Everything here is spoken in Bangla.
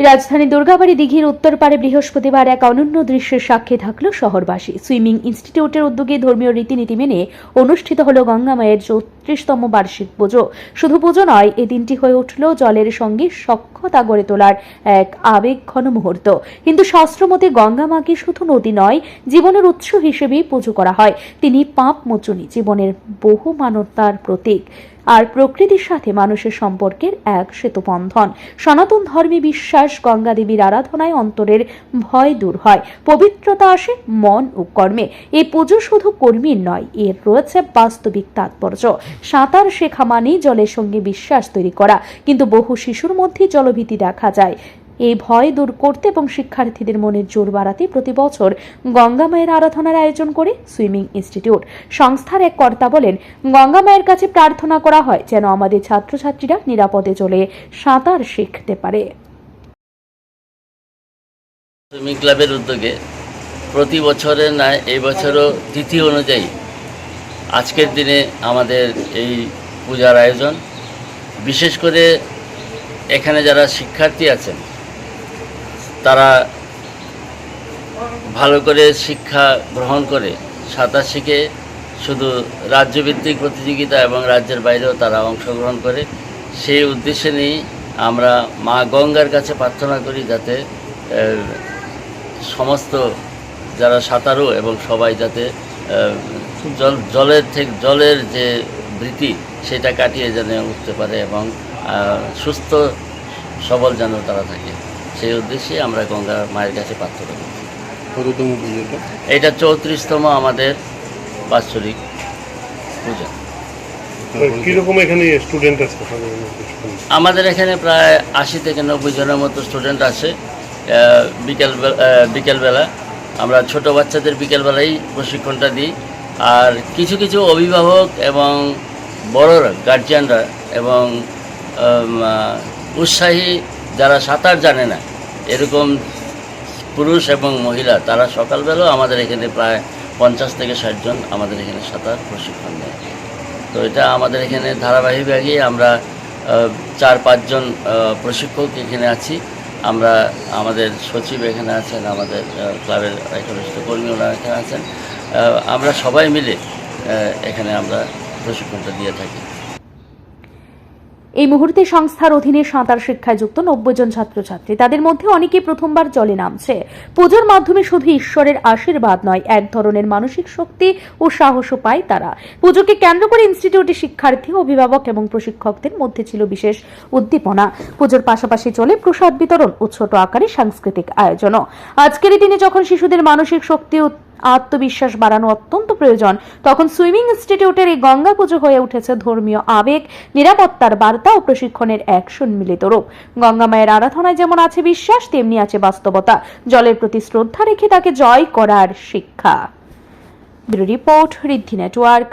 রাজধানী দুর্গাবাড়ি দিঘির উত্তর পারে বৃহস্পতিবার এক অনন্য দৃশ্যের সাক্ষী থাকল শহরবাসী। সুইমিং ইনস্টিটিউটের উদ্যোগে ধর্মীয় রীতিনীতি মেনে অনুষ্ঠিত হল গঙ্গা মায়ের 34তম বার্ষিক পুজো। শুধু পুজো নয়, এই দিনটি হয়ে উঠল জলের সঙ্গে সখ্যতা গড়ে তোলার এক আবেগঘন মুহূর্ত। কিন্তু শাস্ত্রমতে গঙ্গা মাকে শুধু নদী নয়, জীবনের উৎস হিসেবেই পুজো করা হয়। তিনি পাপ মোচনী, জীবনের বহু মানবতার প্রতীক আর প্রকৃতির সাথে মানুষের সম্পর্কের এক সেতুবন্ধন। সনাতন ধর্মে বিশ্বাস, গঙ্গা দেবীর আরাধনায় অন্তরের ভয় দূর হয়, পবিত্রতা আসে মন ও কর্মে। এই পুজো শুধু কর্মীর নয়, এর রয়েছে বাস্তবিক তাৎপর্য। সাঁতার শেখা মানেই জলের সঙ্গে বিশ্বাস তৈরি করা, কিন্তু বহু শিশুর মধ্যে জলভীতি দেখা যায়। এই ভয় দূর করতে এবং শিক্ষার্থীদের মনের জোর বাড়াতে প্রতি বছর গঙ্গা মায়ের আরাধনার আয়োজন করে সুইমিং ইনস্টিটিউট। সংস্থার এক কর্তা বলেন, গঙ্গা মায়ের কাছে প্রার্থনা করা হয় যেন আমাদের ছাত্রছাত্রীরা নিরাপদে জলে সাঁতার শিখতে পারে। সুইমিং ক্লাবের উদ্যোগে প্রতি বছরের ন্যায় এই বছরও তিথি অনুযায়ী আজকের দিনে আমাদের এই পূজার আয়োজন। বিশেষ করে এখানে যারা শিক্ষার্থী আছেন তারা ভালো করে শিক্ষা গ্রহণ করে সাঁতার শিখে শুধু রাজ্যভিত্তিক প্রতিযোগিতা এবং রাজ্যের বাইরেও তারা অংশগ্রহণ করে। সেই উদ্দেশ্যে নিয়েই আমরা মা গঙ্গার কাছে প্রার্থনা করি যাতে সমস্ত যারা সাঁতারু এবং সবাই যাতে জলের যে ভীতি সেটা কাটিয়ে যেন উঠতে পারে এবং সুস্থ সবল যেন তারা থাকে, সেই উদ্দেশ্যে আমরা গঙ্গা মায়ের কাছে প্রার্থনা করি। কততম পুজোটা? এটা 34তম আমাদের বাৎসরিক পূজা। কিরকম এখানে স্টুডেন্ট আছে? আমাদের এখানে প্রায় 80 থেকে 90 জনের মতো স্টুডেন্ট আছে। বিকেলবেলা আমরা ছোট বাচ্চাদের বিকেলবেলাই প্রশিক্ষণটা দিই, আর কিছু কিছু অভিভাবক এবং বড়রা, গার্জিয়ানরা এবং উৎসাহী যারা সাঁতার জানে না এরকম পুরুষ এবং মহিলা, তারা সকালবেলাও আমাদের এখানে প্রায় 50 থেকে 60 জন আমাদের এখানে সাঁতার প্রশিক্ষণ দেয়। তো এটা আমাদের এখানে ধারাবাহিকভাবে আমরা 4-5 জন প্রশিক্ষক এখানে আছি। আমরা আমাদের সচিব এখানে আছেন, আমাদের ক্লাবের একনিষ্ঠ কর্মী ওনারা এখানে আছেন। আমরা সবাই মিলে এখানে আমরা প্রশিক্ষণটা দিয়ে থাকি। এই মুহূর্তে সংস্থার অধীনে সাঁতার শিক্ষায় যুক্ত 90 জন ছাত্রছাত্রী। তাদের মধ্যে অনেকে প্রথমবার জলে নামছে। পুজোর মাধ্যমে শুধু ঈশ্বরের আশীর্বাদ নয়, এক ধরনের মানসিক শক্তি ও সাহসও পায় তারা। পুজোকে কেন্দ্র করে ইনস্টিটিউটের শিক্ষার্থী, অভিভাবক এবং প্রশিক্ষকদের মধ্যে ছিল বিশেষ উদ্দীপনা। পুজোর পাশাপাশি চলে প্রসাদ বিতরণ ও ছোট আকারে সাংস্কৃতিক আয়োজনও। আজকের দিনে যখন শিশুদের মানসিক শক্তি ও আত্মবিশ্বাস বাড়ানো অত্যন্ত প্রয়োজন, তখন সুইমিং ইনস্টিটিউটের এই গঙ্গা পুজো হয়ে উঠেছে ধর্মীয় আবেগ, নিরাপত্তার বার্তা ও প্রশিক্ষণের এক সম্মিলিত রূপ। গঙ্গা মায়ের আরাধনায় যেমন আছে বিশ্বাস, তেমনি আছে বাস্তবতা, জলের প্রতি শ্রদ্ধা রেখে তাকে জয় করার শিক্ষা। ব্যুরো রিপোর্ট, ঋদ্ধি নেটওয়ার্ক।